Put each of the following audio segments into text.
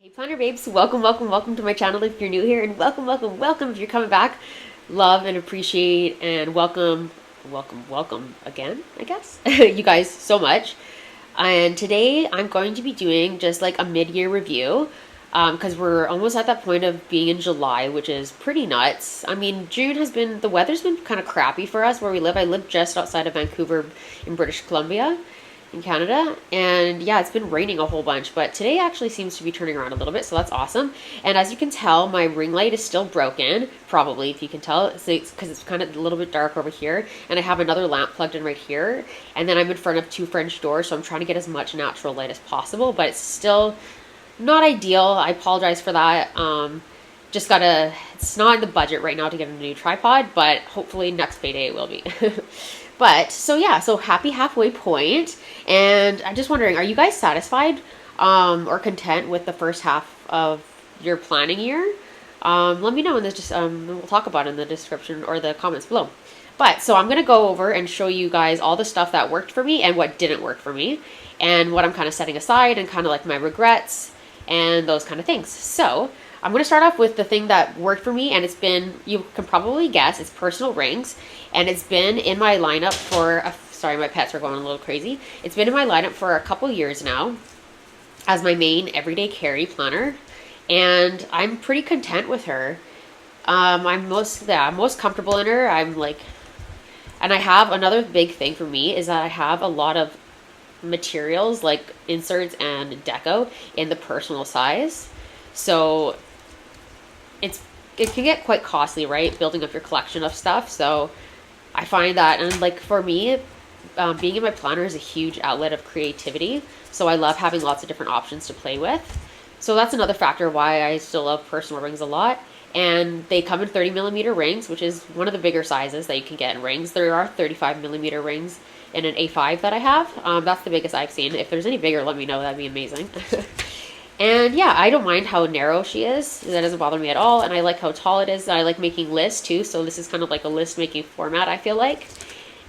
Hey planner babes, welcome to my channel if you're new here, and welcome if you're coming back. Love and appreciate and welcome again, I guess. You guys so much. And today I'm going to be doing just like a mid-year review because we're almost at that point of being in July, which is pretty nuts. I mean, the weather's been kind of crappy for us where we live. I live just outside of Vancouver in British Columbia in Canada, and yeah, it's been raining a whole bunch, but today actually seems to be turning around a little bit, so that's awesome. And as you can tell, my ring light is still broken, probably, if you can tell, because it's kind of a little bit dark over here, and I have another lamp plugged in right here, and then I'm in front of two French doors, so I'm trying to get as much natural light as possible, but it's still not ideal. I apologize for that. It's not in the budget right now to get a new tripod, but hopefully next payday it will be. But so yeah, so happy halfway point, and I'm just wondering, are you guys satisfied or content with the first half of your planning year? Let me know in we'll talk about it in the description or the comments below. But so I'm gonna go over and show you guys all the stuff that worked for me and what didn't work for me, and what I'm kind of setting aside and kind of like my regrets and those kind of things. So I'm going to start off with the thing that worked for me, and you can probably guess, it's personal rings, and it's been in my lineup sorry, my pets are going a little crazy. It's been in my lineup for a couple years now as my main everyday carry planner, and I'm pretty content with her. I'm most comfortable in her. And I have another big thing for me is that I have a lot of materials like inserts and deco in the personal size. So it can get quite costly, right? Building up your collection of stuff. So I find that, and like for me, being in my planner is a huge outlet of creativity. So I love having lots of different options to play with. So that's another factor why I still love personal rings a lot. And they come in 30mm rings, which is one of the bigger sizes that you can get in rings. There are 35mm rings in an A5 that I have. That's the biggest I've seen. If there's any bigger, let me know. That'd be amazing. And yeah, I don't mind how narrow she is. That doesn't bother me at all. And I like how tall it is. I like making lists too. So this is kind of like a list making format, I feel like.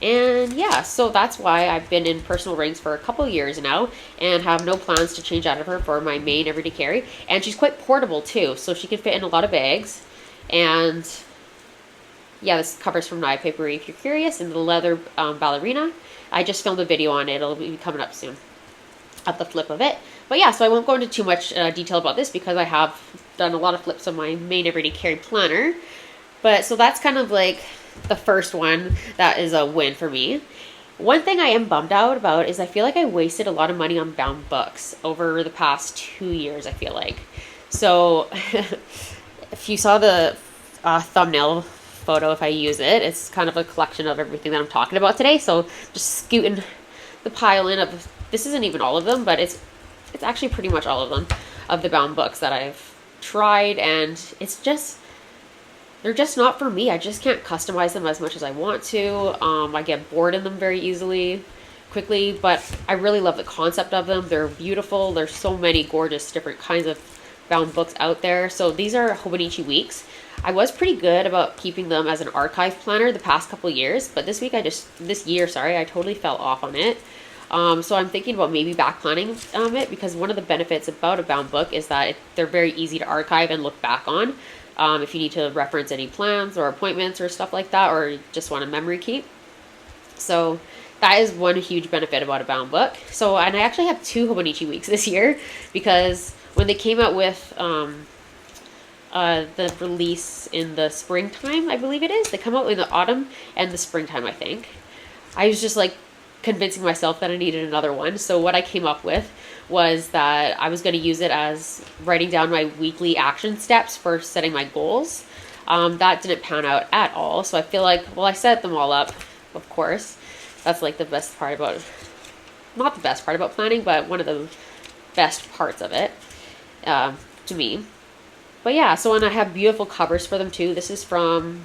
And yeah, so that's why I've been in personal rings for a couple years now and have no plans to change out of her for my main everyday carry. And she's quite portable too. So she can fit in a lot of bags. And yeah, this covers from Nye Papery if you're curious. And the leather ballerina. I just filmed a video on it. It'll be coming up soon at the flip of it. But yeah, so I won't go into too much detail about this because I have done a lot of flips on my main everyday carry planner. But so that's kind of like the first one that is a win for me. One thing I am bummed out about is I feel like I wasted a lot of money on bound books over the past 2 years, I feel like. So if you saw the thumbnail photo, if I use it, it's kind of a collection of everything that I'm talking about today. So just scooting the pile in of, this isn't even all of them, but it's actually pretty much all of them, of the bound books that I've tried, and they're just not for me. I just can't customize them as much as I want to. I get bored in them very quickly, but I really love the concept of them. They're beautiful. There's so many gorgeous different kinds of bound books out there. So these are Hobonichi weeks. I was pretty good about keeping them as an archive planner the past couple years, but this year, I totally fell off on it. So I'm thinking about maybe back planning it, because one of the benefits about a bound book is that they're very easy to archive and look back on if you need to reference any plans or appointments or stuff like that, or just want a memory keep. So that is one huge benefit about a bound book. So, and I actually have 2 Hobonichi weeks this year, because when they came out with the release in the springtime, I believe it is, they come out in the autumn and the springtime, I think. I was just like convincing myself that I needed another one. So what I came up with was that I was going to use it as writing down my weekly action steps for setting my goals. That didn't pan out at all. So I feel like, well, I set them all up, of course. That's like the best part about, not the best part about planning, but one of the best parts of it to me. But yeah, so, and I have beautiful covers for them too. This is from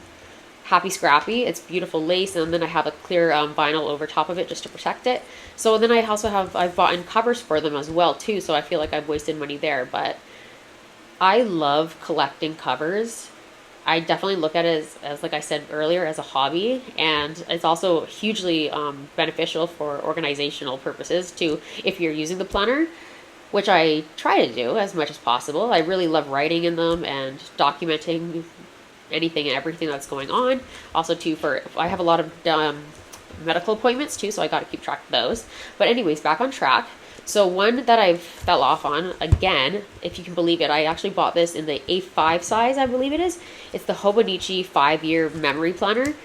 Happy Scrappy. It's beautiful lace, and then I have a clear vinyl over top of it just to protect it. So then I've bought in covers for them as well too, so I feel like I've wasted money there, but I love collecting covers. I definitely look at it as like I said earlier, as a hobby, and it's also hugely beneficial for organizational purposes too if you're using the planner. which I try to do as much as possible. I really love writing in them and documenting anything and everything that's going on. Also, too, I have a lot of medical appointments too, so I got to keep track of those. But anyways, back on track. So one that I fell off on, again, if you can believe it, I actually bought this in the A5 size, I believe it is. It's the Hobonichi 5-year memory planner.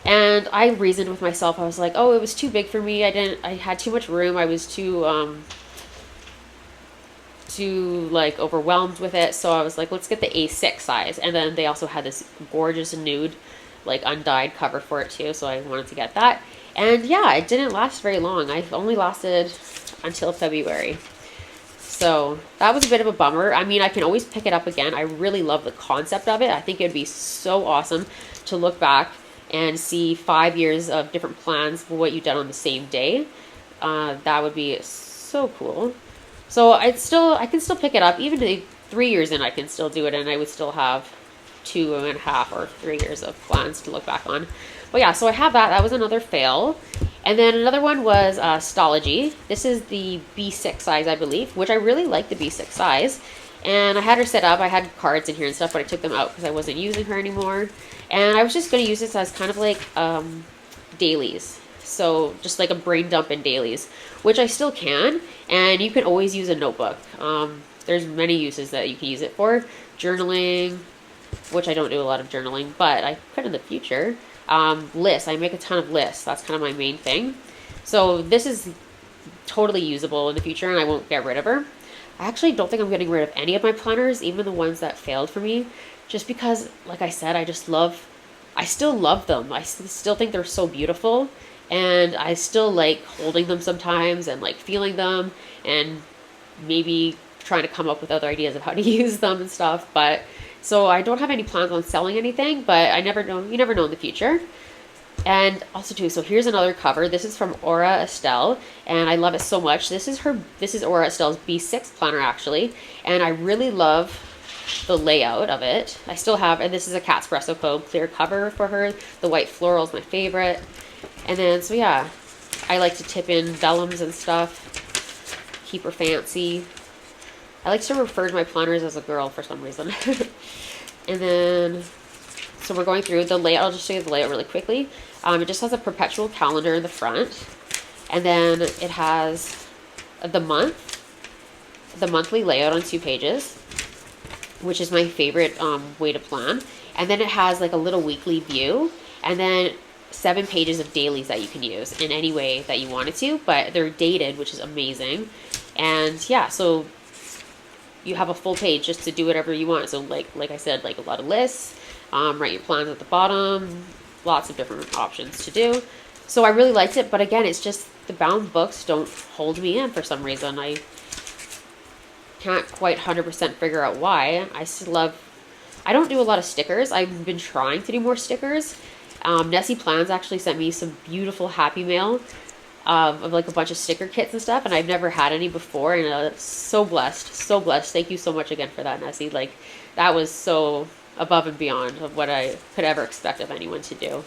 And I reasoned with myself. I was like, oh, it was too big for me. I had too much room. I was too like overwhelmed with it. So I was like, let's get the A6 size. And then they also had this gorgeous nude, like undyed cover for it too. So I wanted to get that. And yeah, it didn't last very long. I only lasted until February. So that was a bit of a bummer. I mean, I can always pick it up again. I really love the concept of it. I think it'd be so awesome to look back and see 5 years of different plans for what you've done on the same day. That would be so cool. So I can still pick it up. Even 3 years in, I can still do it, and I would still have 2.5 or 3 years of plans to look back on. But yeah, so I have that. That was another fail. And then another one was Stology. This is the B6 size, I believe, which I really like the B6 size. And I had her set up. I had cards in here and stuff, but I took them out because I wasn't using her anymore. And I was just going to use this as kind of like dailies. So just like a brain dump in dailies, which I still can. And you can always use a notebook. There's many uses that you can use it for. Journaling, which I don't do a lot of journaling, but I could in the future. Lists. I make a ton of lists. That's kind of my main thing. So this is totally usable in the future, and I won't get rid of her. I actually don't think I'm getting rid of any of my planners, even the ones that failed for me, just because, like I said, I still love them. I still think they're so beautiful, and I still like holding them sometimes and like feeling them and maybe trying to come up with other ideas of how to use them and stuff. But so I don't have any plans on selling anything, but you never know in the future. And also too, so here's another cover. This is from Aura Estelle, and I love it so much. This is Aura Estelle's B6 planner actually, and I really love the layout of it. I still have, and this is a Catspresso Co. clear cover for her. The white floral is my favorite. And then, so yeah, I like to tip in vellums and stuff, keep her fancy. I like to refer to my planners as a girl for some reason. And then, so we're going through the layout. I'll just show you the layout really quickly. It just has a perpetual calendar in the front. And then it has the monthly layout on 2 pages, which is my favorite way to plan. And then it has like a little weekly view, and then 7 pages of dailies that you can use in any way that you wanted to, but they're dated, which is amazing. And yeah, so you have a full page just to do whatever you want. So like I said, like a lot of lists, write your plans at the bottom, lots of different options to do. So I really liked it, but again, it's just the bound books don't hold me in for some reason. I can't quite 100% figure out why. I don't do a lot of stickers. I've been trying to do more stickers. Nessie Plans actually sent me some beautiful Happy Mail of like a bunch of sticker kits and stuff, and I've never had any before, and so blessed. Thank you so much again for that, Nessie. Like, that was so above and beyond of what I could ever expect of anyone to do.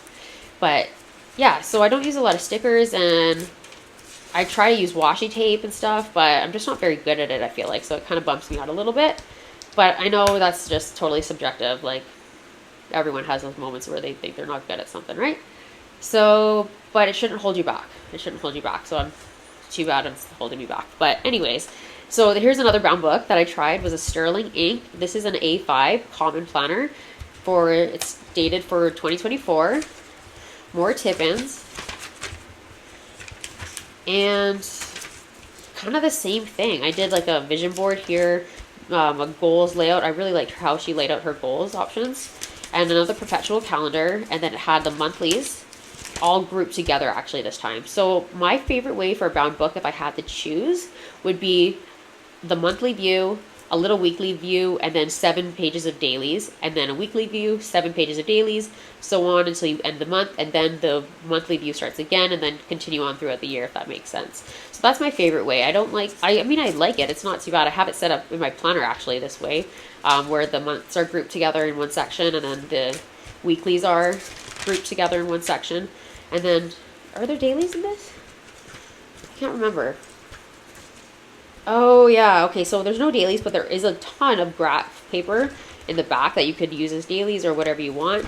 But yeah, so I don't use a lot of stickers, and I try to use washi tape and stuff, but I'm just not very good at it, I feel like, so it kind of bumps me out a little bit. But I know that's just totally subjective. Like, everyone has those moments where they think they're not good at something, right? So, but it shouldn't hold you back. So I'm too bad it's holding me back. But anyways, so here's another brown book that I tried. Was a Sterling ink. This is an A5 common planner. It's dated for 2024. More tip-ins. And kind of the same thing. I did like a vision board here, a goals layout. I really liked how she laid out her goals options. And another perpetual calendar, and then it had the monthlies all grouped together actually this time. So my favorite way for a bound book, if I had to choose, would be the monthly view, a little weekly view, and then 7 pages of dailies, and then a weekly view, 7 pages of dailies, so on until you end the month, and then the monthly view starts again, and then continue on throughout the year, if that makes sense. So that's my favorite way. I like it. It's not too bad. I have it set up in my planner actually this way, where the months are grouped together in one section, and then the weeklies are grouped together in one section. And then, are there dailies in this? I can't remember. Oh yeah, okay, so there's no dailies, but there is a ton of graph paper in the back that you could use as dailies or whatever you want.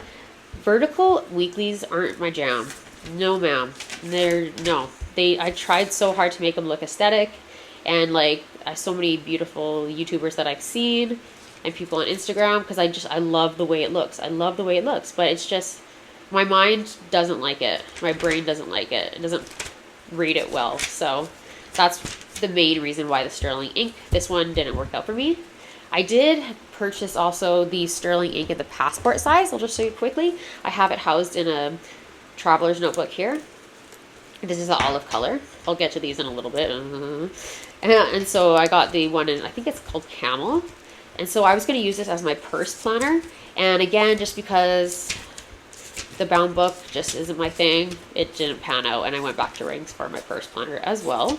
Vertical weeklies aren't my jam. No, ma'am. They're no. I tried so hard to make them look aesthetic, and like so many beautiful YouTubers that I've seen and people on Instagram, because I love the way it looks. I love the way it looks, but it's just my mind doesn't like it. My brain doesn't like it. It doesn't read it well. So that's the main reason why the sterling ink. This one didn't work out for me. I did purchase also the sterling ink in the passport size. I'll just show you quickly. I have it housed in a traveler's notebook here. This is the olive color. I'll get to these in a little bit. And so I got the one in, I think it's called Camel. And so I was going to use this as my purse planner. And again, just because the bound book just isn't my thing, it didn't pan out. And I went back to rings for my purse planner as well.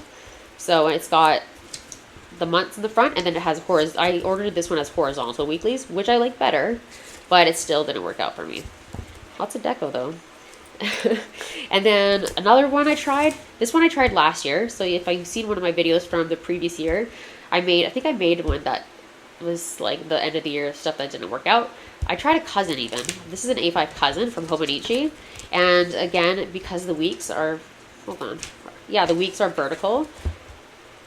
So it's got the months in the front, and then it has I ordered this one as horizontal weeklies, which I like better, but it still didn't work out for me. Lots of deco though. And then another one I tried, this one I tried last year. So if you've seen one of my videos from the previous year, I think I made one that was like the end of the year stuff that didn't work out. I tried a cousin even. This is an A5 cousin from Hobonichi. And again, because the weeks are, hold on. Yeah, the weeks are vertical.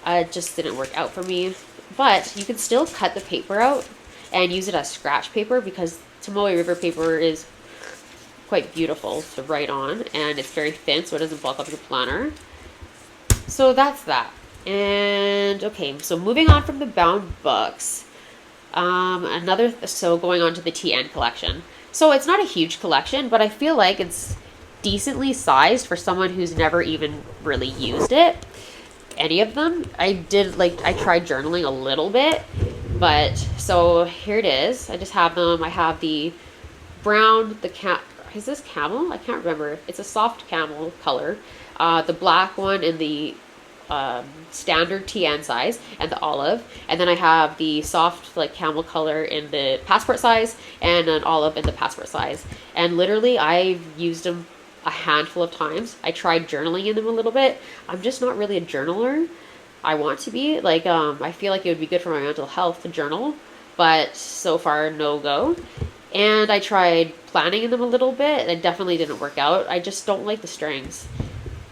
It just didn't work out for me. But you can still cut the paper out and use it as scratch paper, because Tomoe River paper is quite beautiful to write on, and it's very thin so it doesn't bulk up your planner. So that's that. And okay, so moving on from the bound books, so going on to the TN collection. So it's not a huge collection, but I feel like it's decently sized for someone who's never even really used it. Any of them. I tried journaling a little bit, but so here it is. I just have them. I have the brown, is this camel? I can't remember. It's a soft camel color. The black one in the standard TN size, and the olive. And then I have the soft like camel color in the passport size, and an olive in the passport size. And literally I've used them a handful of times. I tried journaling in them a little bit. I'm just not really a journaler. I want to be. I feel like it would be good for my mental health to journal, but so far, no go. And I tried planning in them a little bit. It definitely didn't work out. I just don't like the strings.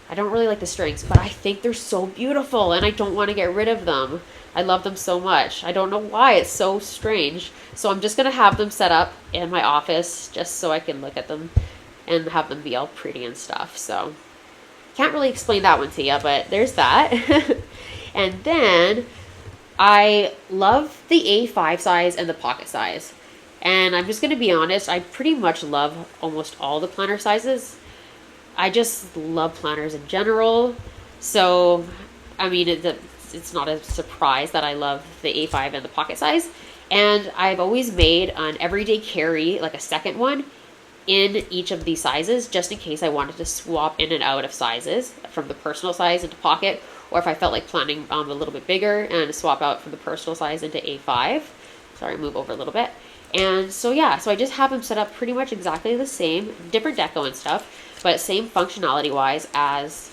I don't really like the strings, but I think they're so beautiful, and I don't want to get rid of them. I love them so much. I don't know why. It's so strange. So I'm just going to have them set up in my office just so I can look at them and have them be all pretty and stuff. So can't really explain that one to you, but there's that. And then I love the A5 size and the pocket size. And I'm just going to be honest, I pretty much love almost all the planner sizes. I just love planners in general. So, I mean, it's not a surprise that I love the A5 and the pocket size. And I've always made an everyday carry, like a second one, in each of these sizes, just in case I wanted to swap in and out of sizes from the personal size into pocket, or if I felt like planning a little bit bigger and swap out from the personal size into A5. Sorry, move over a little bit. And so yeah, so I just have them set up pretty much exactly the same, different deco and stuff, but same functionality wise as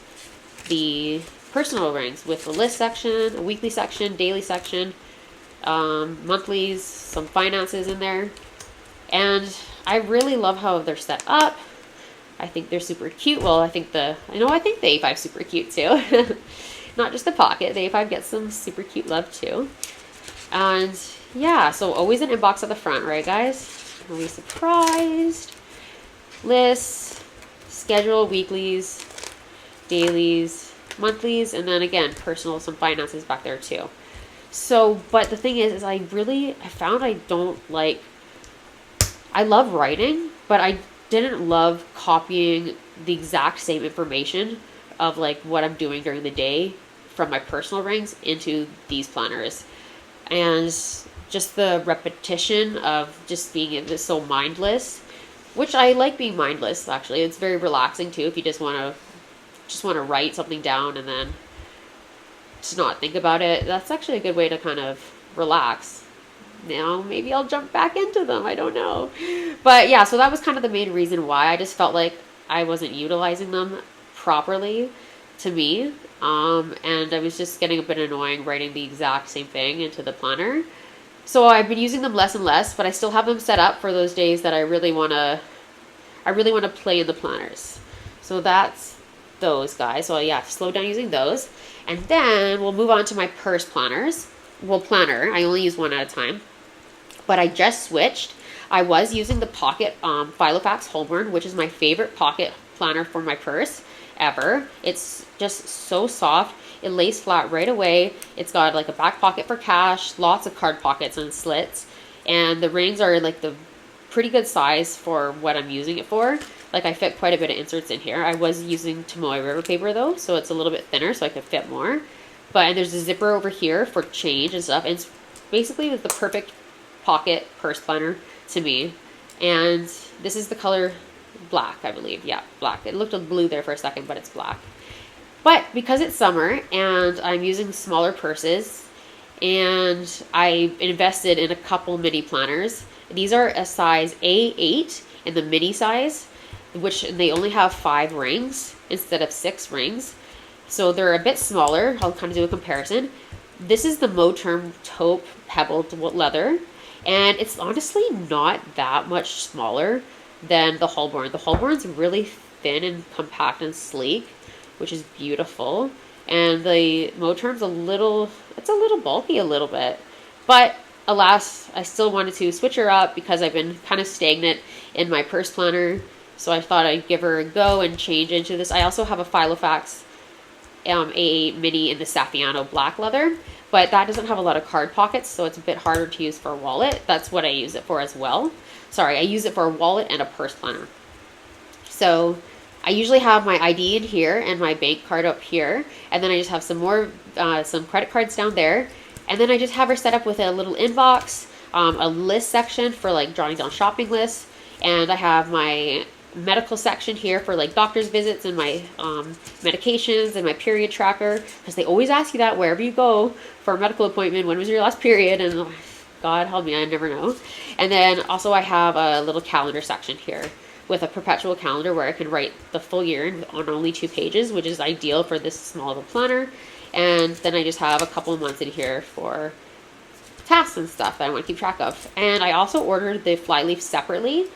the personal rings, with the list section, a weekly section, daily section, monthlies, some finances in there. And I really love how they're set up. I think they're super cute. Well, I think the A5 is super cute too. Not just the pocket. The A5 gets some super cute love too. And yeah, so always an inbox at the front, right guys? Don't be surprised. Lists, schedule, weeklies, dailies, monthlies, and then again, personal, some finances back there too. So, but the thing is I found I don't like, I love writing, but I didn't love copying the exact same information of like what I'm doing during the day from my personal rings into these planners. And just the repetition of just being so mindless, which I like being mindless actually. It's very relaxing too if you just want to write something down and then just not think about it. That's actually a good way to kind of relax. Now maybe I'll jump back into them, I don't know. But yeah, so that was kind of the main reason why I just felt like I wasn't utilizing them properly to me. And I was just getting a bit annoying writing the exact same thing into the planner. So I've been using them less and less, but I still have them set up for those days that I really want to play in the planners. So that's those guys. So yeah, slow down using those. And then we'll move on to my purse planners. Well, planner, I only use one at a time. But I just switched. I was using the Pocket Filofax Holborn, which is my favorite pocket planner for my purse ever. It's just so soft. It lays flat right away. It's got like a back pocket for cash, lots of card pockets and slits. And the rings are like the pretty good size for what I'm using it for. Like I fit quite a bit of inserts in here. I was using Tomoe River paper though, so it's a little bit thinner so I could fit more. But there's a zipper over here for change and stuff. And it's basically the perfect pocket purse planner to me. And this is the color black, I believe. Yeah, black. It looked blue there for a second, but it's black. But because it's summer and I'm using smaller purses, and I invested in a couple mini planners. These are a size A8 in the mini size, which they only have 5 rings instead of 6 rings. So they're a bit smaller. I'll kind of do a comparison. This is the Moterm taupe pebbled leather, and it's honestly not that much smaller than the Holborn. The Holborn's really thin and compact and sleek, which is beautiful. And the Moterm's it's a little bulky a little bit. But alas, I still wanted to switch her up because I've been kind of stagnant in my purse planner. So I thought I'd give her a go and change into this. I also have a Filofax A8 mini in the Saffiano black leather, but that doesn't have a lot of card pockets, so it's a bit harder to use for a wallet. That's what I use it for as well. Sorry, I use it for a wallet and a purse planner. So I usually have my ID in here and my bank card up here, and then I just have some credit cards down there, and then I just have her set up with a little inbox, a list section for like jotting down shopping lists, and I have my medical section here for like doctor's visits and my medications and my period tracker, because they always ask you that wherever you go for a medical appointment. When was your last period? And God help me, I never know. And then also I have a little calendar section here with a perpetual calendar where I can write the full year on only 2 pages, which is ideal for this small of a planner. And then I just have a couple of months in here for tasks and stuff that I want to keep track of. And I also ordered the flyleaf separately,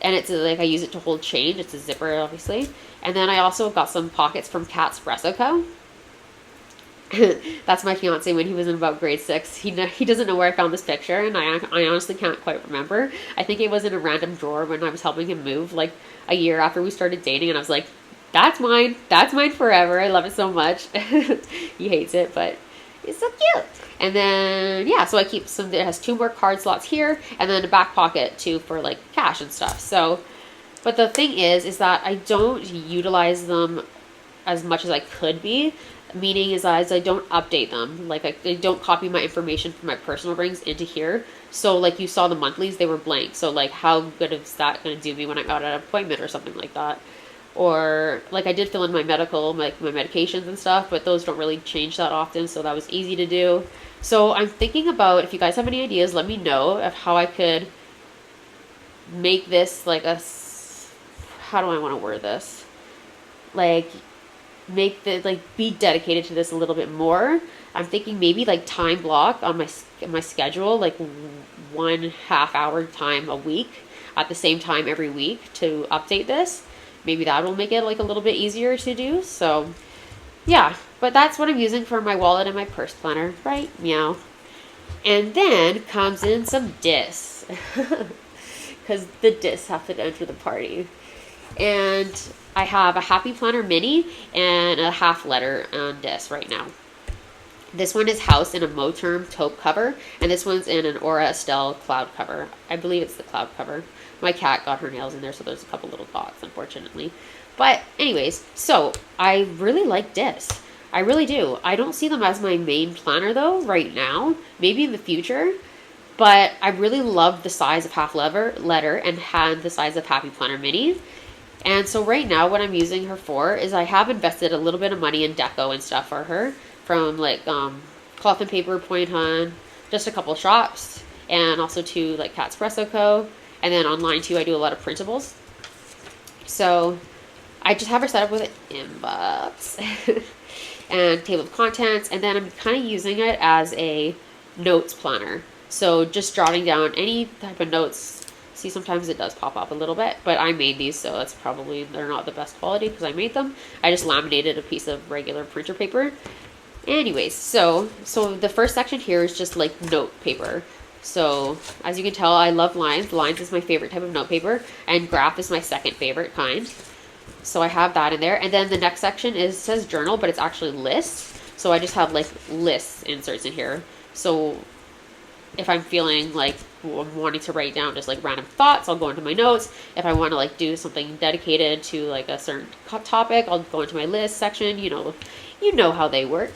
and it's like I use it to hold change. It's a zipper, obviously. And then I also got some pockets from Cat Espresso Co. That's my fiance when he was in about grade 6. He doesn't know where I found this picture, and I honestly can't quite remember. I think it was in a random drawer when I was helping him move like a year after we started dating, and I was like, that's mine forever. I love it so much. He hates it, but it's so cute. And then yeah, so I keep some. It has 2 more card slots here, and then a back pocket too for like cash and stuff. So, but the thing is that I don't utilize them as much as I could be. Meaning is as I don't update them. Like I don't copy my information from my personal rings into here. So like you saw the monthlies, they were blank. So like how good is that going to do me when I'm out at an appointment or something like that? Or like I did fill in my medical, like my medications and stuff, but those don't really change that often. So that was easy to do. So I'm thinking about, if you guys have any ideas, let me know of how I could make this like how do I want to word this? Like make the be dedicated to this a little bit more. I'm thinking maybe like time block on my schedule, like 1/2 hour time a week at the same time every week to update this. Maybe that will make it like a little bit easier to do. So yeah, but that's what I'm using for my wallet and my purse planner, right? Meow. And then comes in some discs, because the discs have to enter the party. And I have a Happy Planner Mini and a half letter on disc right now. This one is housed in a Moterm taupe cover, and this one's in an Aura Estelle cloud cover. I believe it's the cloud cover. My cat got her nails in there, so there's a couple little dots, unfortunately. But anyways, so I really like discs. I really do. I don't see them as my main planner though right now. Maybe in the future. But I really love the size of half letter and the size of Happy Planner Mini. And so right now what I'm using her for is I have invested a little bit of money in deco and stuff for her from like Cloth and Paper, Point Hunt, just a couple shops, and also to like Cat Espresso Co. And then online too, I do a lot of printables. So I just have her set up with an inbox and table of contents, and then I'm kind of using it as a notes planner. So just jotting down any type of notes. See, sometimes it does pop up a little bit, but I made these, so that's probably, they're not the best quality because I made them. I just laminated a piece of regular printer paper. Anyways, so the first section here is just like note paper. So as you can tell, I love lines. Lines is my favorite type of note paper, and graph is my second favorite kind. So I have that in there. And then the next section says journal, but it's actually lists. So I just have like lists inserts in here. So if I'm feeling like I'm wanting to write down just like random thoughts, I'll go into my notes. If I want to like do something dedicated to like a certain topic, I'll go into my list section. You know how they work.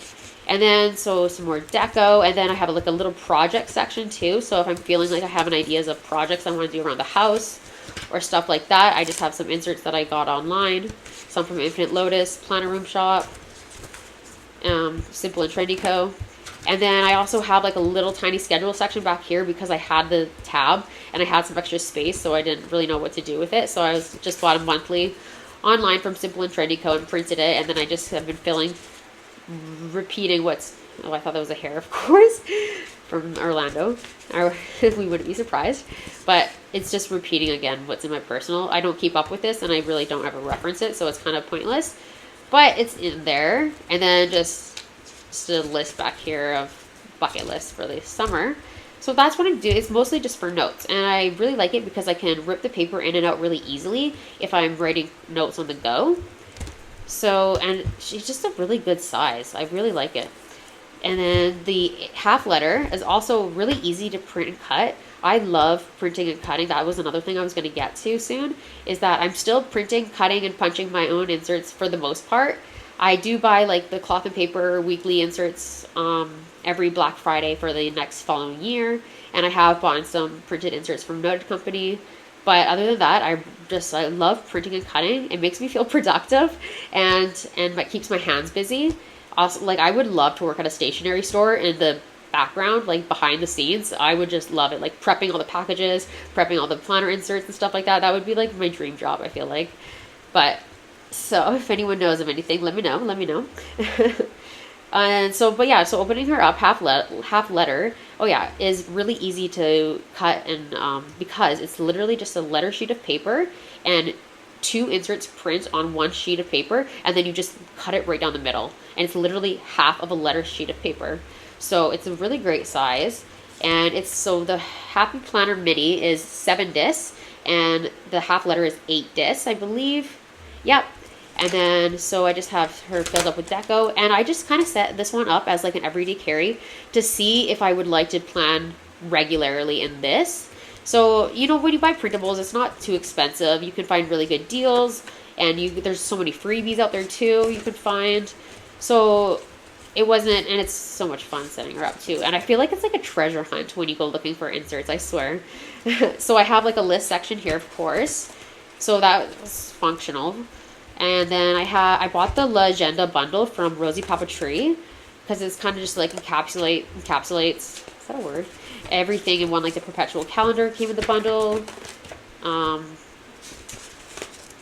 And then so some more deco, and then I have like a little project section too. So if I'm feeling like I have an ideas of projects I want to do around the house or stuff like that, I just have some inserts that I got online. Some from Infinite Lotus, Planner Room Shop, Simple and Trendy Co. And then I also have like a little tiny schedule section back here because I had the tab and I had some extra space, so I didn't really know what to do with it. So I was just bought a monthly online from Simple and Trendy Co. and printed it, and then I just have been repeating I thought that was a hair, of course, from Orlando. We wouldn't be surprised. But it's just repeating again what's in my personal. I don't keep up with this, and I really don't ever reference it, so it's kind of pointless. But it's in there. And then just a list back here of bucket lists for the summer. So that's what I do. It's mostly just for notes. And I really like it because I can rip the paper in and out really easily if I'm writing notes on the go. So, and she's just a really good size. I really like it. And then the half letter is also really easy to print and cut. I love printing and cutting. That was another thing I was going to get to soon, is that I'm still printing, cutting, and punching my own inserts for the most part. I do buy like the cloth and paper weekly inserts every Black Friday for the next following year. And I have bought some printed inserts from Noted Company. But other than that, I love printing and cutting. It makes me feel productive and it keeps my hands busy. Also, like, I would love to work at a stationery store in the background, like behind the scenes. I would just love it, like prepping all the packages, prepping all the planner inserts and stuff like that. That would be like my dream job, I feel like. But so if anyone knows of anything, let me know. And so, but yeah, so opening her up half letter, is really easy to cut, and because it's literally just a letter sheet of paper and 2 inserts print on 1 sheet of paper, and then you just cut it right down the middle, and it's literally half of a letter sheet of paper. So it's a really great size, and the Happy Planner Mini is 7 discs, and the half letter is 8 discs, I believe. Yep. And then, so I just have her filled up with deco, and I just kind of set this one up as like an everyday carry to see if I would like to plan regularly in this. So, when you buy printables, it's not too expensive. You can find really good deals, and there's so many freebies out there too you can find. So it wasn't, and it's so much fun setting her up too. And I feel like it's like a treasure hunt when you go looking for inserts, I swear. So I have like a list section here, of course. So that was functional. And then I bought the Legenda bundle from Rosie Papetree because it's kind of just like encapsulates, is that a word? Everything in one, like the perpetual calendar came in the bundle.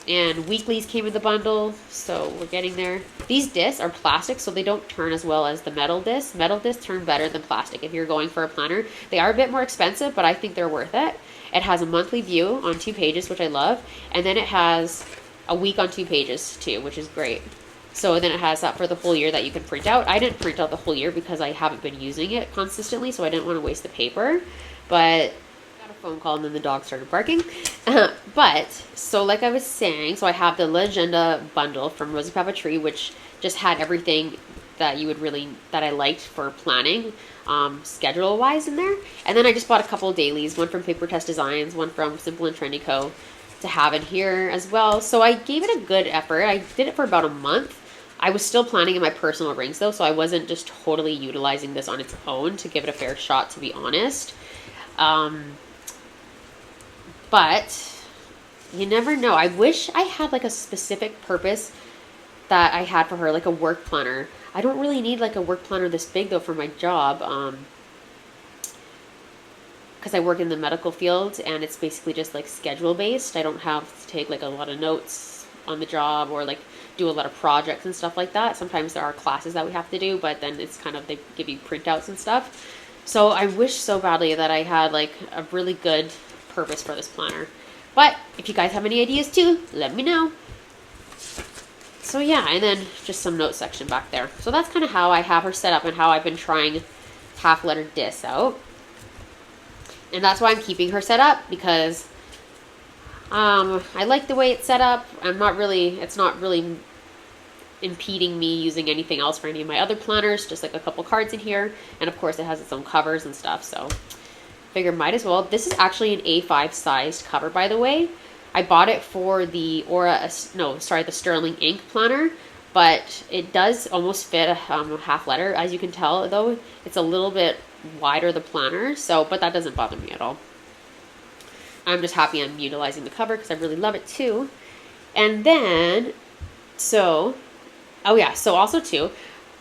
And weeklies came in the bundle, so we're getting there. These discs are plastic, so they don't turn as well as the metal discs. Metal discs turn better than plastic if you're going for a planner. They are a bit more expensive, but I think they're worth it. It has a monthly view on 2 pages, which I love, and then it has a week on 2 pages too, which is great. So then it has that for the whole year that you can print out. I didn't print out the whole year because I haven't been using it consistently, so I didn't want to waste the paper. But I got a phone call and then the dog started barking. But so like I was saying, so I have the Legenda bundle from Rosie Papetree, which just had everything that I liked for planning, schedule wise in there. And then I just bought a couple of dailies, one from Paper Test Designs, one from Simple and Trendy Co. to have in here as well. So I gave it a good effort. I did it for about a month. I was still planning in my personal rings though, so I wasn't just totally utilizing this on its own to give it a fair shot, to be honest. But you never know. I wish I had like a specific purpose that I had for her, like a work planner. I don't really need like a work planner this big though for my job. Because I work in the medical field and it's basically just like schedule based. I don't have to take like a lot of notes on the job or like do a lot of projects and stuff like that. Sometimes there are classes that we have to do, but then it's kind of, they give you printouts and stuff. So I wish so badly that I had like a really good purpose for this planner. But if you guys have any ideas too, let me know. So yeah, and then just some note section back there. So that's kind of how I have her set up and how I've been trying half letter dis out. And that's why I'm keeping her set up, because I like the way it's set up. It's not really impeding me using anything else for any of my other planners, just like a couple cards in here. And of course it has its own covers and stuff, so figure might as well. This is actually an A5 sized cover, by the way. I bought it for the the Sterling Ink planner, but it does almost fit a half letter. As you can tell, though, it's a little bit wider, the planner, but that doesn't bother me at all. I'm just happy I'm utilizing the cover because I really love it too. And then, so also too,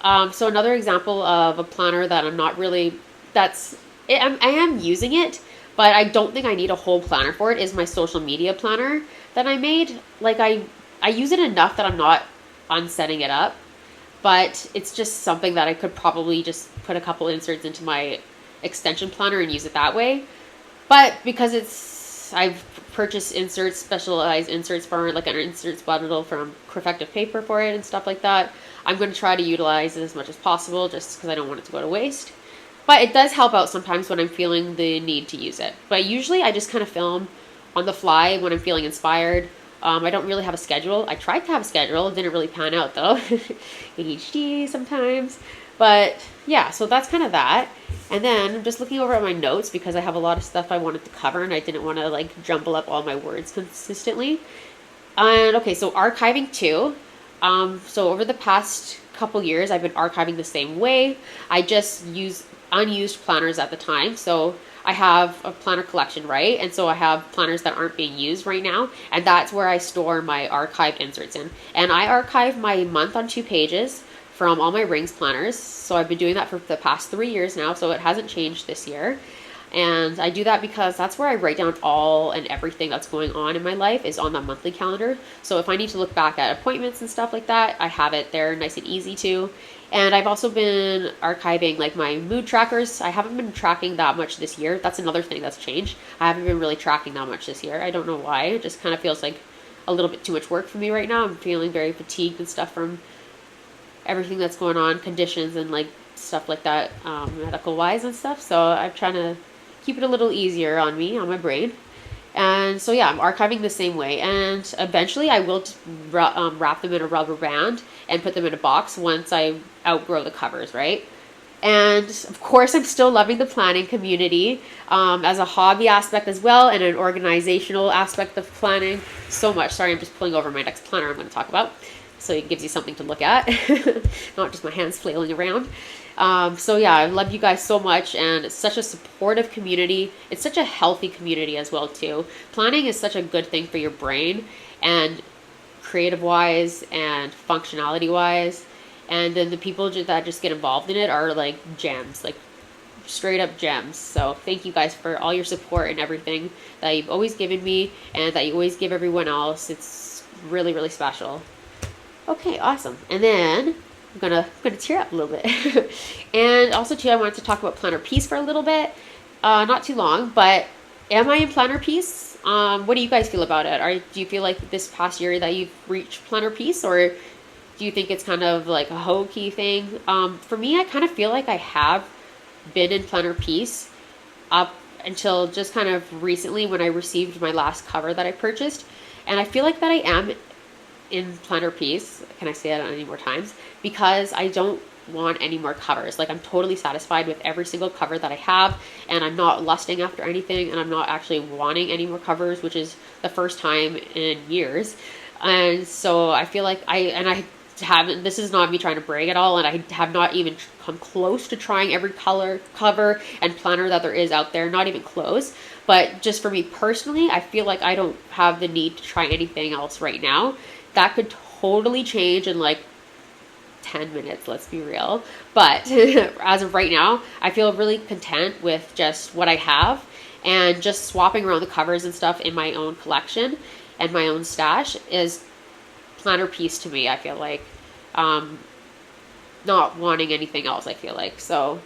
so another example of a planner that I'm not really, I am using it, but I don't think I need a whole planner for it, is my social media planner that I made. Like I use it enough that I'm not unsetting it up, but it's just something that I could probably just put a couple inserts into my extension planner and use it that way. But because I've purchased inserts, specialized inserts for it, like an inserts bundle from Crefective Paper for it and stuff like that, I'm going to try to utilize it as much as possible just because I don't want it to go to waste. But it does help out sometimes when I'm feeling the need to use it. But usually I just kind of film on the fly when I'm feeling inspired. I don't really have a schedule. I tried to have a schedule. It didn't really pan out though. ADHD sometimes. But yeah, so that's kind of that. And then I'm just looking over at my notes because I have a lot of stuff I wanted to cover and I didn't want to like jumble up all my words consistently. And okay, so archiving too. So over the past couple years, I've been archiving the same way. I just use unused planners at the time. So I have a planner collection, right? And so I have planners that aren't being used right now. And that's where I store my archived inserts in. And I archive my month on 2 pages from all my rings planners. So I've been doing that for the past 3 years now. So it hasn't changed this year. And I do that because that's where I write down all and everything that's going on in my life, is on that monthly calendar. So if I need to look back at appointments and stuff like that, I have it there nice and easy too. And I've also been archiving like my mood trackers. I haven't been tracking that much this year. That's another thing that's changed. I haven't been really tracking that much this year. I don't know why. It just kind of feels like a little bit too much work for me right now. I'm feeling very fatigued and stuff from everything that's going on, conditions and like stuff like that, medical wise and stuff. So I'm trying to keep it a little easier on me, on my brain. And so yeah, I'm archiving the same way, and eventually I will wrap them in a rubber band and put them in a box once I outgrow the covers, right? And of course I'm still loving the planning community as a hobby aspect as well, and an organizational aspect of planning so much. Sorry, I'm just pulling over my next planner I'm going to talk about, so it gives you something to look at, not just my hands flailing around. So yeah, I love you guys so much, and it's such a supportive community. It's such a healthy community as well too. Planning is such a good thing for your brain, and creative wise and functionality wise. And then the people that just get involved in it are like gems, like straight up gems. So thank you guys for all your support and everything that you've always given me and that you always give everyone else. It's really, really special. Okay, awesome. And then I'm gonna tear up a little bit. And also too, I wanted to talk about Planner Peace for a little bit. Not too long, but am I in Planner Peace? What do you guys feel about it? Do you feel like this past year that you've reached Planner Peace, or do you think it's kind of like a hokey thing? For me, I kind of feel like I have been in Planner Peace up until just kind of recently when I received my last cover that I purchased. And I feel like that I am in Planner Peace. Can I say that any more times? Because I don't want any more covers. Like, I'm totally satisfied with every single cover that I have, and I'm not lusting after anything, and I'm not actually wanting any more covers, which is the first time in years. And so I feel like I haven't, this is not me trying to brag at all, and I have not even come close to trying every color, cover, and planner that there is out there, not even close. But just for me personally, I feel like I don't have the need to try anything else right now. That could totally change in like 10 minutes, let's be real. But as of right now, I feel really content with just what I have, and just swapping around the covers and stuff in my own collection and my own stash is planner piece to me, I feel like. Not wanting anything else, I feel like. So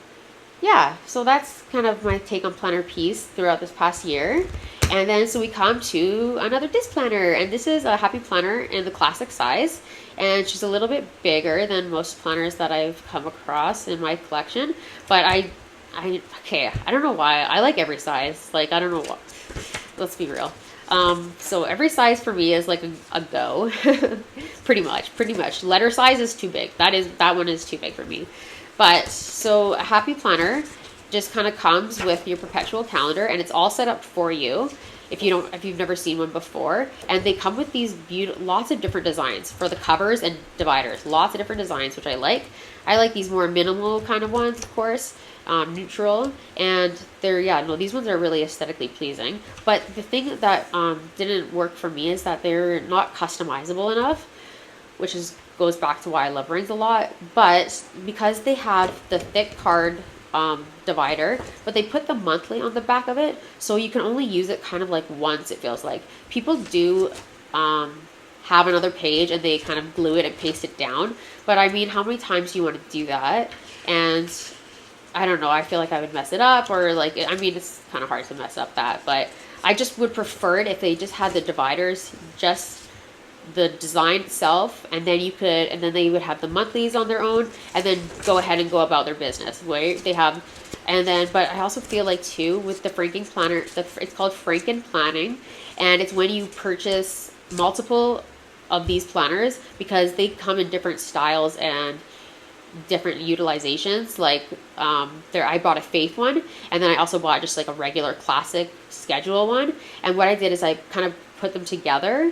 yeah, so that's kind of my take on planner piece throughout this past year. And then so we come to another disc planner, and this is a Happy Planner in the classic size, and she's a little bit bigger than most planners that I've come across in my collection. But okay, I don't know why I like every size. Like, I don't know what. Let's be real. So every size for me is like a go, pretty much. Letter size is too big. That one is too big for me. But so a Happy Planner just kind of comes with your perpetual calendar, and it's all set up for you if you've never seen one before. And they come with these lots of different designs for the covers and dividers. Lots of different designs, which I like. I like these more minimal kind of ones, of course, neutral, and these ones are really aesthetically pleasing. But the thing that didn't work for me is that they're not customizable enough, which goes back to why I love rings a lot. But because they have the thick card divider, but they put the monthly on the back of it, so you can only use it kind of like once, it feels like. People do have another page and they kind of glue it and paste it down, but I mean, how many times do you want to do that? And I don't know, I feel like I would mess it up, or like, I mean, it's kind of hard to mess up that, but I just would prefer it if they just had the dividers, just the design itself, and then they would have the monthlies on their own, and then go ahead and go about their business, right? But I also feel like too, with the Franken-planner, it's called Franken-planning, and it's when you purchase multiple of these planners, because they come in different styles and different utilizations. Like I bought a Faith one, and then I also bought just like a regular classic schedule one, and what I did is I kind of put them together.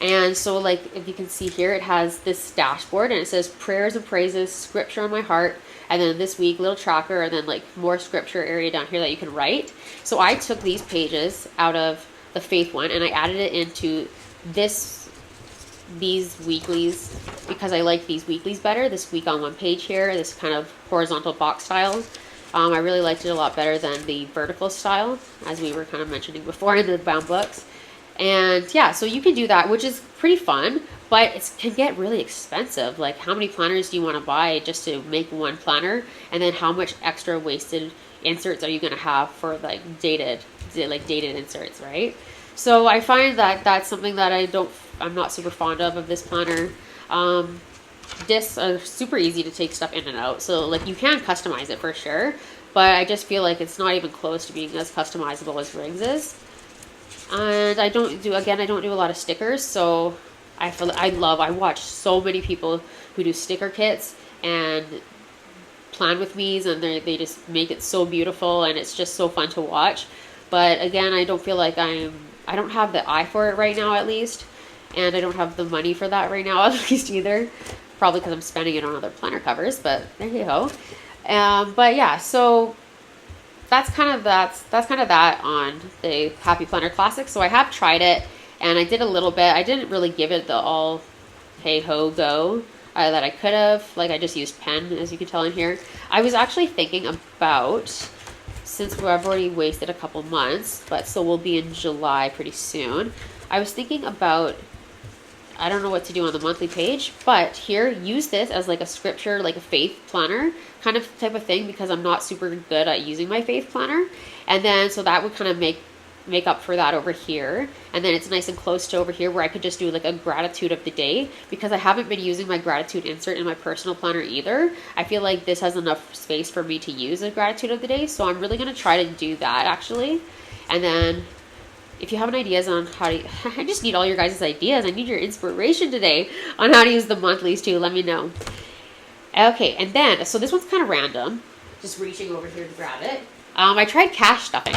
And so, like, if you can see here, it has this dashboard, and it says prayers and praises, scripture on my heart, and then this week, little tracker, and then like more scripture area down here that you can write. So I took these pages out of the Faith one, and I added it into these weeklies, because I like these weeklies better. This week on one page here, this kind of horizontal box style. I really liked it a lot better than the vertical style, as we were kind of mentioning before in the bound books. And yeah, so you can do that, which is pretty fun, but it can get really expensive. Like, how many planners do you want to buy just to make one planner? And then how much extra wasted inserts are you going to have for like dated inserts, right? So I find that that's something that I'm not super fond of this planner. Discs are super easy to take stuff in and out. So like, you can customize it for sure, but I just feel like it's not even close to being as customizable as rings is. And I don't do a lot of stickers, so I watch so many people who do sticker kits and plan with me's, and they just make it so beautiful, and it's just so fun to watch. But again, I don't feel like I don't have the eye for it right now, at least, and I don't have the money for that right now, at least, either. Probably because I'm spending it on other planner covers, but there you go. But yeah, so that's kind of that on the Happy Planner Classic. So I have tried it, and I did a little bit. I didn't really give it the all hey ho go that I could have. Like, I just used pen, as you can tell in here. I was actually thinking about, since I've already wasted a couple months, but so we'll be in July pretty soon. I was thinking about, I don't know what to do on the monthly page, but here, use this as like a scripture, like a faith planner kind of type of thing, because I'm not super good at using my faith planner. And then, so that would kind of make up for that over here. And then it's nice and close to over here, where I could just do like a gratitude of the day, because I haven't been using my gratitude insert in my personal planner either. I feel like this has enough space for me to use a gratitude of the day. So I'm really going to try to do that, actually. And then, if you have any ideas on how to, I just need all your guys' ideas. I need your inspiration today on how to use the monthlies too. Let me know. Okay, and then, so this one's kind of random. Just reaching over here to grab it. I tried cash stuffing.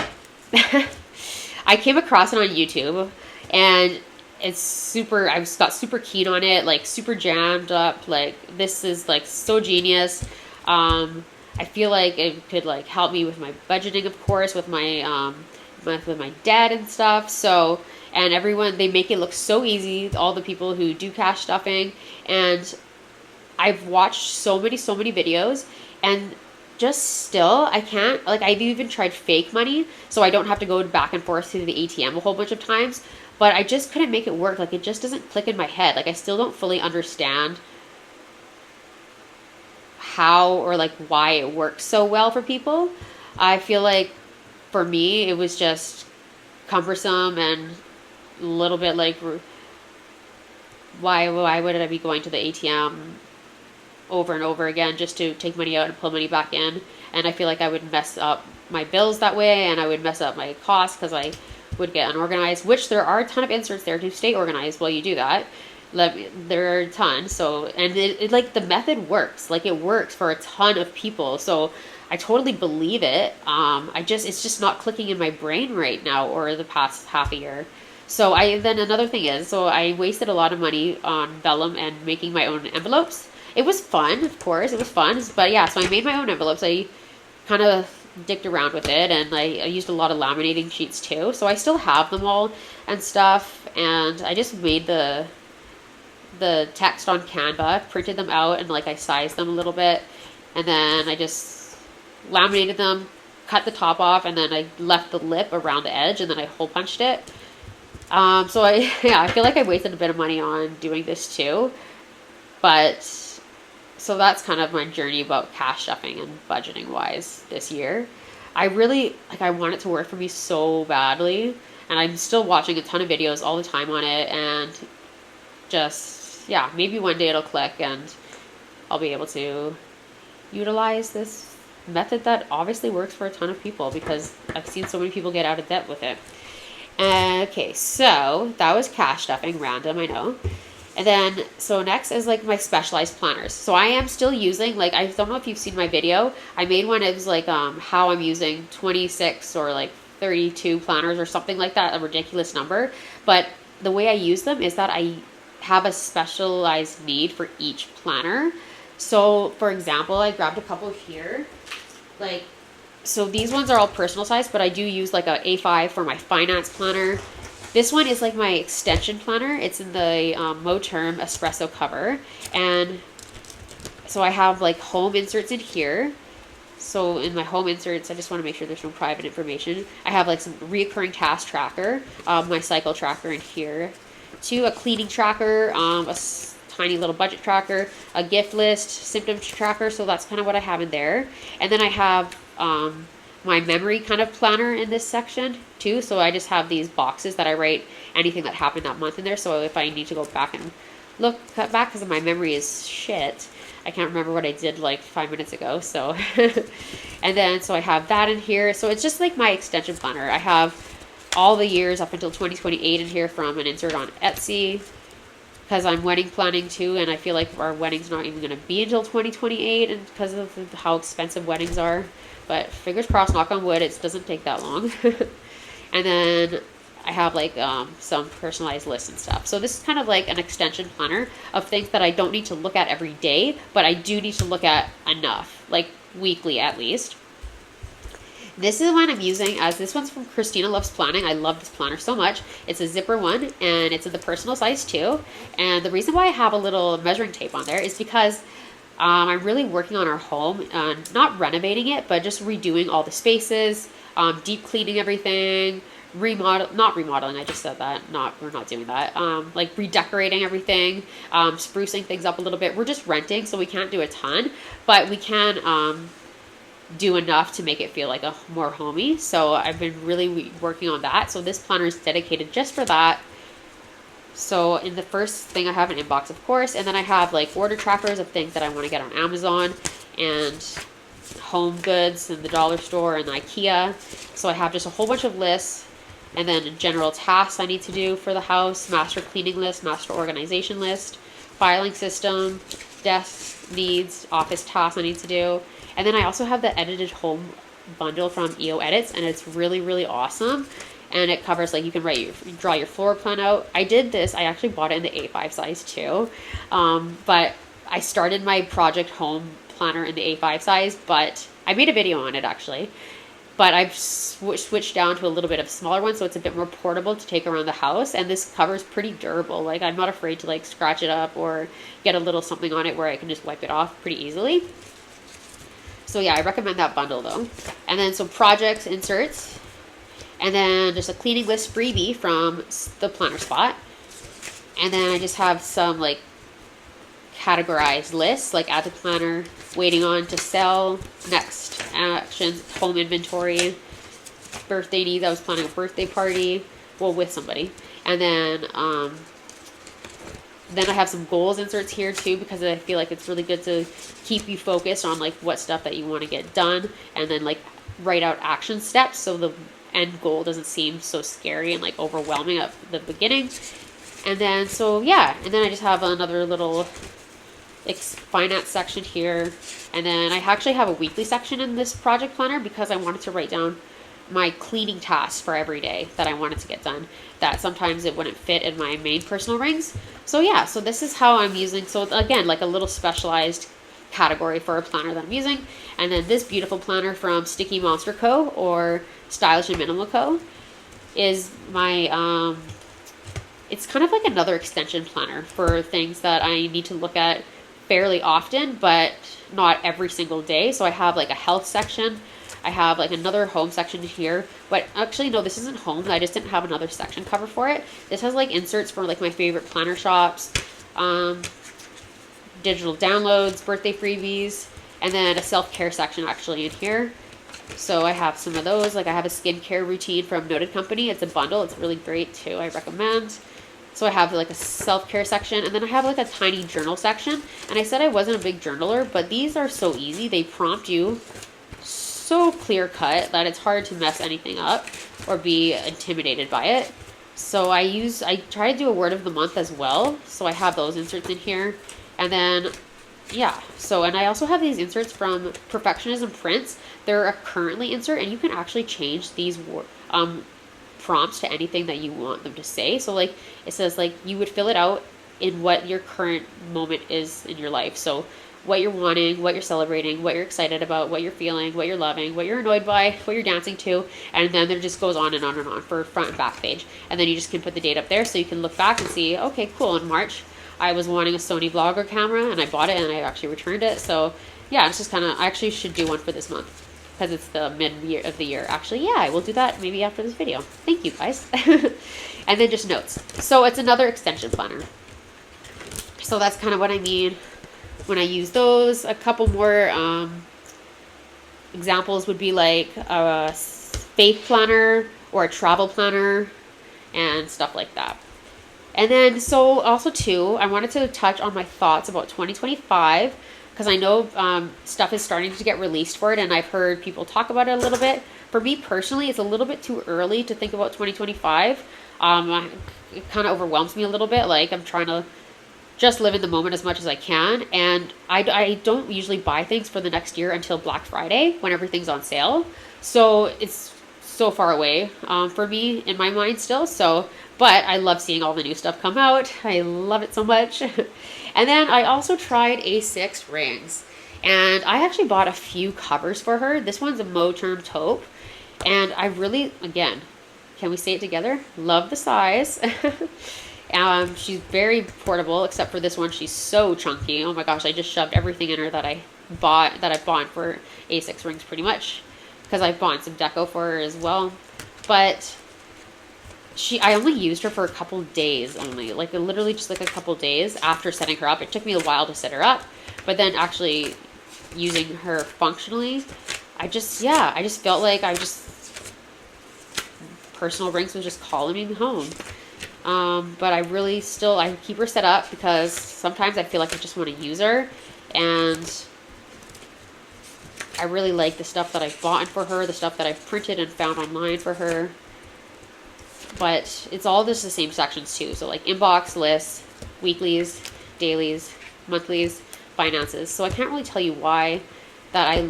I came across it on YouTube, and it's super, I got super keen on it, like super jammed up. Like, this is like so genius. I feel like it could like help me with my budgeting, of course, with my, with my dad and stuff. So, and everyone, they make it look so easy, all the people who do cash stuffing. And I've watched so many videos, and just still, I can't, like, I've even tried fake money, so I don't have to go back and forth to the ATM a whole bunch of times. but I just couldn't make it work. Like, it just doesn't click in my head. Like, I still don't fully understand how or like why it works so well for people. I feel like for me, it was just cumbersome and a little bit like, why would I be going to the ATM over and over again just to take money out and pull money back in? And I feel like I would mess up my bills that way, and I would mess up my costs because I would get unorganized, which there are a ton of inserts there to stay organized while you do that. There are a ton. So, and it like, the method works. Like, it works for a ton of people. So I totally believe it. It's just not clicking in my brain right now, or the past half a year. So then another thing is, so I wasted a lot of money on vellum and making my own envelopes. It was fun, of course, it was fun. But yeah, so I made my own envelopes. I kind of dicked around with it, and I used a lot of laminating sheets too. So I still have them all and stuff. And I just made the text on Canva, printed them out, and like, I sized them a little bit, and then I just laminated them, cut the top off, and then I left the lip around the edge, and then I hole punched it. So I feel like I wasted a bit of money on doing this too, but so that's kind of my journey about cash stuffing and budgeting wise this year. I want it to work for me so badly, and I'm still watching a ton of videos all the time on it, and just, yeah, maybe one day it'll click and I'll be able to utilize this method that obviously works for a ton of people, because I've seen so many people get out of debt with it. Okay, so that was cash stuffing, random, I know. And then, so next is like my specialized planners. So I am still using, like, I don't know if you've seen my video. I made one, it was like how I'm using 26 or like 32 planners or something like that, a ridiculous number. But the way I use them is that I have a specialized need for each planner. So for example, I grabbed a couple here. Like, so these ones are all personal size, but I do use like a A5 for my finance planner. This one is like my extension planner. It's in the Moterm espresso cover. And so I have like home inserts in here. So in my home inserts, I just want to make sure there's no private information. I have like some reoccurring task tracker, my cycle tracker in here, too, a cleaning tracker, tiny little budget tracker, a gift list, symptom tracker. So that's kind of what I have in there. And then I have my memory kind of planner in this section too. So I just have these boxes that I write anything that happened that month in there. So if I need to go back and cut back, because my memory is shit, I can't remember what I did like 5 minutes ago. So, and then, so I have that in here. So it's just like my extension planner. I have all the years up until 2028 in here from an insert on Etsy, because I'm wedding planning too. And I feel like our wedding's not even going to be until 2028, and because of how expensive weddings are. But fingers crossed, knock on wood, it doesn't take that long. And then I have like some personalized lists and stuff. So this is kind of like an extension planner of things that I don't need to look at every day, but I do need to look at enough, like weekly at least. This is one I'm using, as this one's from Christina Loves Planning. I love this planner so much. It's a zipper one, and it's in the personal size too. And the reason why I have a little measuring tape on there is because I'm really working on our home, not renovating it, but just redoing all the spaces, deep cleaning everything, not remodeling, I just said that, we're not doing that, like redecorating everything, sprucing things up a little bit. We're just renting, so we can't do a ton, but we can do enough to make it feel like a more homey. So I've been really working on that. So this planner is dedicated just for that. So in the first thing, I have an inbox, of course, and then I have like order trackers of things that I want to get on Amazon, and home goods and the dollar store and IKEA. So I have just a whole bunch of lists, and then general tasks I need to do for the house, master cleaning list, master organization list, filing system, desk needs, office tasks I need to do. And then I also have the edited home bundle from EO Edits, and it's really, really awesome. And it covers, like, you can draw your floor plan out. I did this, I actually bought it in the A5 size too. But I started my project home planner in the A5 size, but I made a video on it actually. But I've switched down to a little bit of a smaller one, so it's a bit more portable to take around the house. And this cover is pretty durable. Like, I'm not afraid to like scratch it up or get a little something on it where I can just wipe it off pretty easily. So yeah, I recommend that bundle though. And then some project inserts. And then just a cleaning list freebie from the planner spot. And then I just have some like categorized lists, like add to planner, waiting on to sell, next actions, home inventory, birthday needs. I was planning a birthday party, well, with somebody. And then I have some goals inserts here too, because I feel like it's really good to keep you focused on like what stuff that you want to get done, and then like write out action steps so the end goal doesn't seem so scary and like overwhelming at the beginning. And then and then I just have another little finance section here, and then I actually have a weekly section in this project planner because I wanted to write down my cleaning tasks for every day that I wanted to get done, that sometimes it wouldn't fit in my main personal rings. So this is how I'm using, so again, like a little specialized category for a planner that I'm using. And then this beautiful planner from Sticky Monster Co. or Stylish and Minimal Co. is my it's kind of like another extension planner for things that I need to look at fairly often, but not every single day. So I have like a health section, I have like another home section here, but actually no, this isn't home. I just didn't have another section cover for it. This has like inserts for like my favorite planner shops, digital downloads, birthday freebies, and then a self-care section actually in here. So I have some of those. Like I have a skincare routine from Noted Company. It's a bundle. It's really great too. I recommend. So I have like a self-care section, and then I have like a tiny journal section. And I said I wasn't a big journaler, but these are so easy. They prompt you so clear cut that it's hard to mess anything up or be intimidated by it. So I try to do a word of the month as well. So I have those inserts in here. And then and I also have these inserts from Perfectionism Prints. They're a currently insert, and you can actually change these prompts to anything that you want them to say. So like it says like you would fill it out in what your current moment is in your life. So what you're wanting, what you're celebrating, what you're excited about, what you're feeling, what you're loving, what you're annoyed by, what you're dancing to, and then it just goes on and on and on for front and back page. And then you just can put the date up there so you can look back and see, okay, cool, in March I was wanting a Sony Vlogger camera and I bought it and I actually returned it. So it's just kind of, I actually should do one for this month because it's the mid-year of the year. Actually, I will do that maybe after this video. Thank you guys. And then just notes. So it's another extension planner. So that's kind of what I mean when I use those. A couple more examples would be like a faith planner or a travel planner and stuff like that. And then so also too, I wanted to touch on my thoughts about 2025 because I know stuff is starting to get released for it, and I've heard people talk about it a little bit. For me personally, it's a little bit too early to think about 2025. It kind of overwhelms me a little bit. Like I'm trying to just live in the moment as much as I can. And I don't usually buy things for the next year until Black Friday when everything's on sale. So it's so far away for me in my mind still. But I love seeing all the new stuff come out. I love it so much. And then I also tried A6 rings. And I actually bought a few covers for her. This one's a Moterm taupe. And I really, again, can we say it together? Love the size. She's very portable, except for this one. She's so chunky. Oh my gosh, I just shoved everything in her that I've bought for A6 rings pretty much. Because I've bought some deco for her as well. But I only used her for a couple days only. Like literally just like a couple days after setting her up. It took me a while to set her up. But then actually using her functionally, I just felt like personal rings was just calling me home. But I keep her set up because sometimes I feel like I just want to use her, and I really like the stuff that I've bought for her, the stuff that I've printed and found online for her. But it's all just the same sections too. So like inbox, lists, weeklies, dailies, monthlies, finances. So I can't really tell you why that I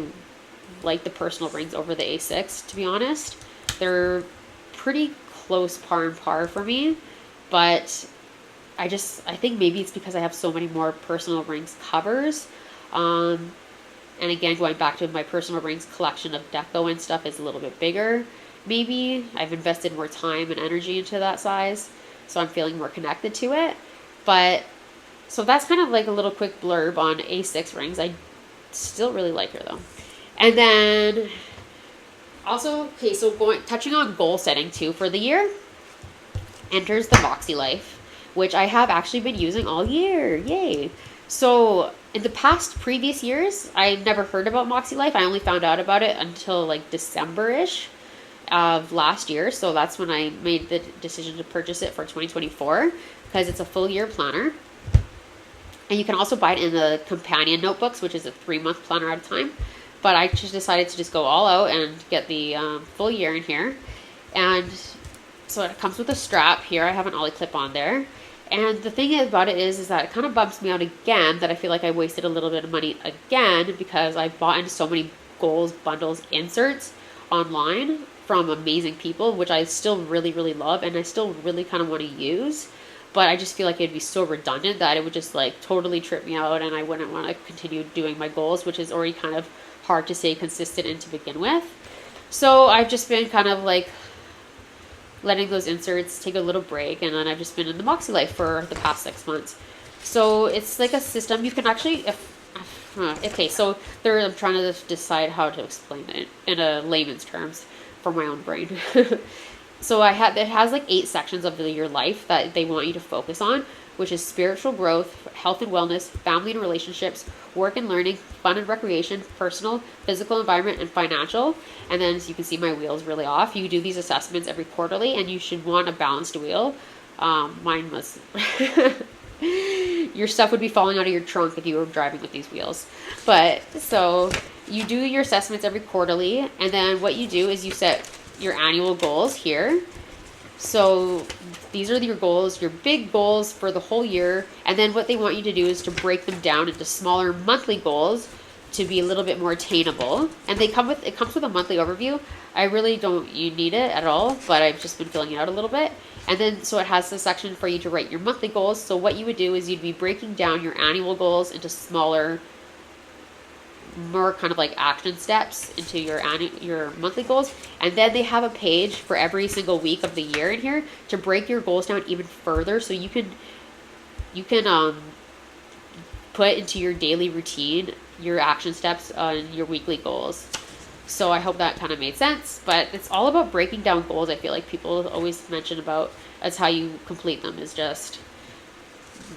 like the personal rings over the A6, to be honest. They're pretty close par for me. But I think maybe it's because I have so many more personal rings covers. And again, going back to my personal rings collection of deco and stuff is a little bit bigger. Maybe I've invested more time and energy into that size, so I'm feeling more connected to it. But so that's kind of like a little quick blurb on A6 rings. I still really like her though. And then Also, okay, so touching on goal setting too for the year, enters the Moxy Life, which I have actually been using all year. Yay! So in the past previous years, I never heard about Moxy Life. I only found out about it until like December-ish of last year. So that's when I made the decision to purchase it for 2024 because it's a full year planner. And you can also buy it in the companion notebooks, which is a 3-month planner at a time. But I just decided to just go all out and get the full year in here. And so it comes with a strap here. I have an ollie clip on there. And the thing about it is that it kind of bumps me out again that I feel like I wasted a little bit of money again because I bought into so many goals, bundles, inserts online from amazing people, which I still really, really love and I still really kind of want to use. But I just feel like it'd be so redundant that it would just like totally trip me out and I wouldn't want to continue doing my goals, which is already kind of hard to stay consistent in to begin with. So I've just been kind of like letting those inserts take a little break, and then I've just been in the Moxy Life for the past 6 months. So it's like a system you can actually, okay, so I'm trying to decide how to explain it in a layman's terms for my own brain. So it has like 8 sections of your life that they want you to focus on, which is spiritual growth, health and wellness, family and relationships, work and learning, fun and recreation, personal, physical environment, and financial. And then as you can see, my wheel's really off. You do these assessments every quarterly, and you should want a balanced wheel. Mine was... Your stuff would be falling out of your trunk if you were driving with these wheels. But, so, you do your assessments every quarterly, and then what you do is you set your annual goals here. So these are your goals, your big goals for the whole year. And then what they want you to do is to break them down into smaller monthly goals to be a little bit more attainable. And it comes with a monthly overview. I really don't need it at all, but I've just been filling it out a little bit. And then so it has the section for you to write your monthly goals. So what you would do is you'd be breaking down your annual goals into smaller, more kind of like action steps into your monthly goals. And then they have a page for every single week of the year in here to break your goals down even further, so you can put into your daily routine your action steps on your weekly goals. So I hope that kind of made sense, but it's all about breaking down goals. I feel like people always mention about as how you complete them is just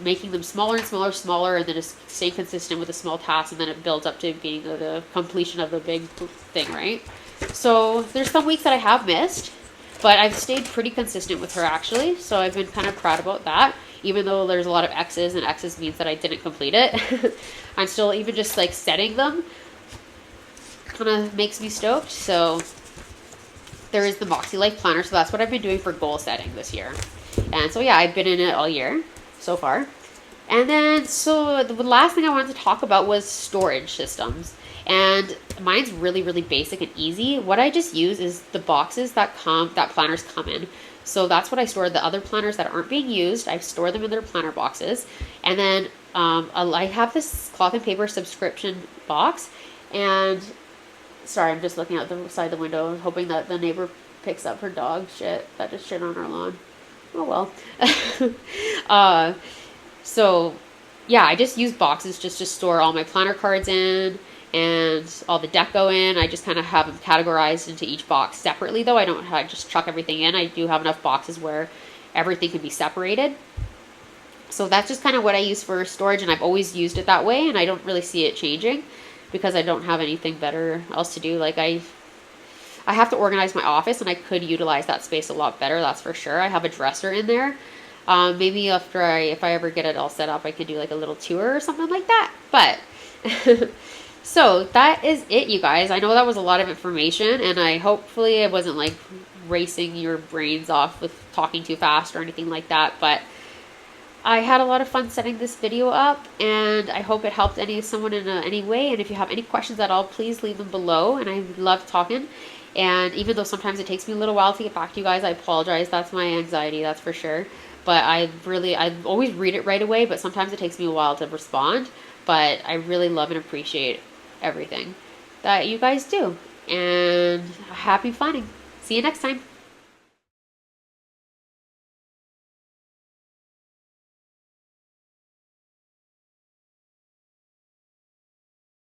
making them smaller and smaller, and then just staying consistent with a small task, and then it builds up to being the completion of the big thing, right? So there's some weeks that I have missed, but I've stayed pretty consistent with her actually, so I've been kind of proud about that. Even though there's a lot of X's, and X's means that I didn't complete it, I'm still, even just like setting them kind of makes me stoked. So there is the Moxy Life Planner, so that's what I've been doing for goal setting this year. And so yeah, I've been in it all year so far. And then, so the last thing I wanted to talk about was storage systems. And mine's really, really basic and easy. What I just use is the boxes that planners come in. So that's what I store. The other planners that aren't being used, I store them in their planner boxes. And then I have this cloth and paper subscription box. And sorry, I'm just looking out the side of the window, hoping that the neighbor picks up her dog shit that just shit on our lawn. Oh well. So yeah, I just use boxes just to store all my planner cards in and all the deco in. I just kind of have them categorized into each box separately, though. I just chuck everything in. I do have enough boxes where everything can be separated. So that's just kind of what I use for storage, and I've always used it that way, and I don't really see it changing because I don't have anything better else to do. Like I have to organize my office, and I could utilize that space a lot better, that's for sure. I have a dresser in there. Maybe if I ever get it all set up, I could do like a little tour or something like that. But so that is it, you guys. I know that was a lot of information, and hopefully it wasn't like racing your brains off with talking too fast or anything like that. But I had a lot of fun setting this video up, and I hope it helped someone in any way. And if you have any questions at all, please leave them below, and I love talking. And even though sometimes it takes me a little while to get back to you guys, I apologize. That's my anxiety, that's for sure. But I always read it right away, but sometimes it takes me a while to respond. But I really love and appreciate everything that you guys do. And happy planning. See you next time.